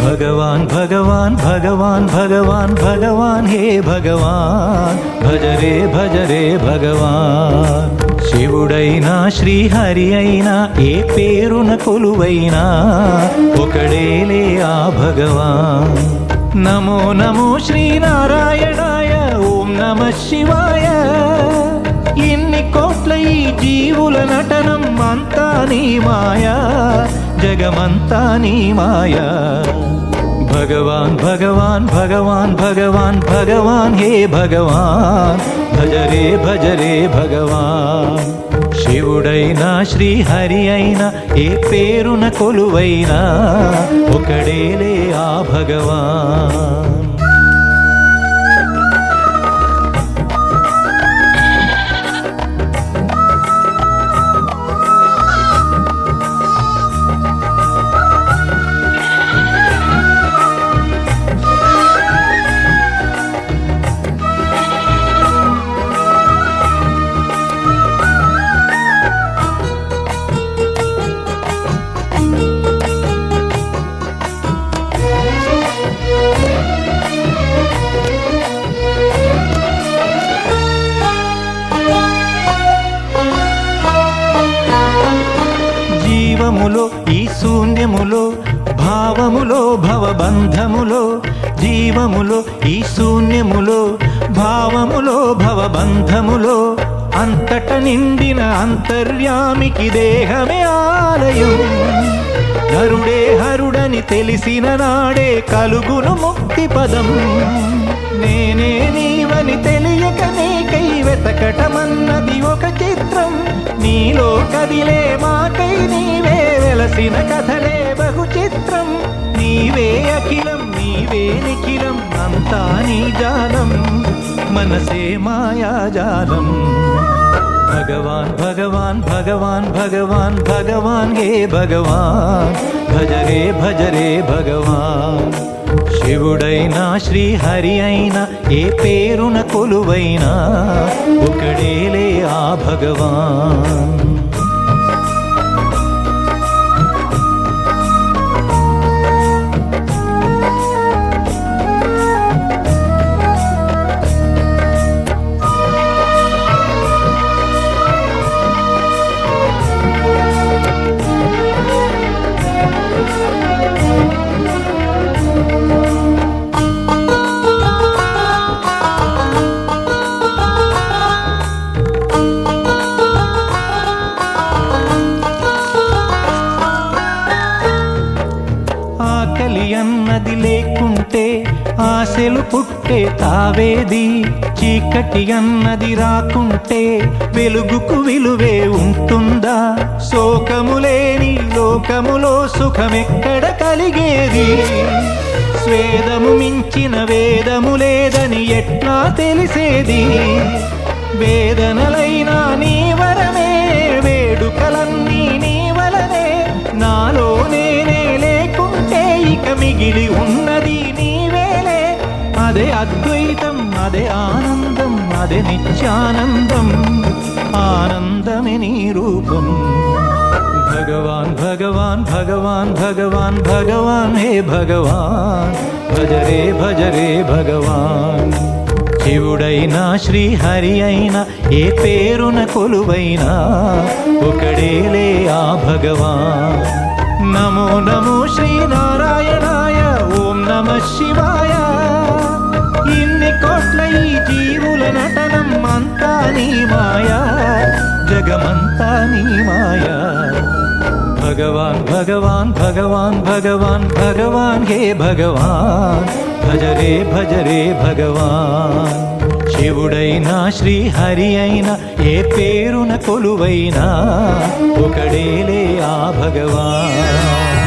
भगवान भगवान भगवान भगवान भगवान हे भगवान भज रे भगवान శివుడైనా శ్రీహరి అయినా ఏ పేరున కొలువైనా ఒకడేలే ఆ భగవాన్ నమో నమో శ్రీనారాయణాయ ఓం నమః శివాయ ఇన్ని కోట్ల ఈ జీవుల నటనం అంతా నీ మాయా జగమంతా నీ మాయా भगवान भगवान भगवान भगवान भगवान हे भगवान भज रे भगवान శివుడైనా శ్రీహరి అయినా ఏ పేరున కొలువైనా ఒకడేలే ఆ భగవాన్ జీవములో ఈ శూన్యములో భావములో భవబంధములో జీవములో ఈ శూన్యములో భావములో భవబంధములో అంతట నిండిన అంతర్యామికి దేహమే ఆలయం హరుడే హరుడని తెలిసిన నాడే కలుగును ముక్తి పదం నేనే నీవని తెలియక నీకై వెతకటమన్నది ఒక చిత్రం నీలో కదిలే మాకై నీవే వెలసిన కథలే బహు చిత్రం నీవే అఖిలం నీవే నిఖిలం అంతా నీ జాలం మనసే మాయాజాలం भगवान भगवान भगवान भगवान भगवान हे भगवान भज रे भगवान శివుడైనా శ్రీహరి అయినా ఏ పేరున కొలువైనా ఒకడేలే ఆ భగవాన్ అన్నది లేకుంటే ఆశలు పుట్టే తావేది చీకటి అన్నది రాకుంటే వెలుగుకు విలువే ఉంటుందా శోకము లేని లోకములో సుఖమెక్కడ కలిగేది స్వేదము మించిన వేదము లేదని ఎట్లా తెలిసేది వేదనలైనా నీ వరమే వేడుకలన్నీ నీ వలనే నాలో నేనే లేకుంటే ఇక మిగిలి ఉన్నది నీవేలే అదే అద్వైతం అదే ఆనందం అదే నిత్యానందం ఆనందమే నీ రూపం భగవాన్ భగవాన్ భగవాన్ భగవాన్ భగవాన్ హే భగవాన్ భజ రే భగవాన్ శివుడైనా శ్రీహరి అయినా ఏ పేరున కొలువైనా ఒకడేలే ఆ భగవాన్ నమో నమో శ్రీనారాయణాయ ఓం నమః శివాయ ఇన్ని కోట్ల ఈ జీవుల నటనం అంతా నీ మాయా జగమంతా నీ మాయా భగవాన్ భగవాన్ భగవాన్ భగవాన్ భగవాన్ హే భగవాన్ భజ రే భగవాన్ శివుడైనా శ్రీహరి అయినా ఏ పేరున కొలువైనా ఒకడేలే ఆ భగవాన్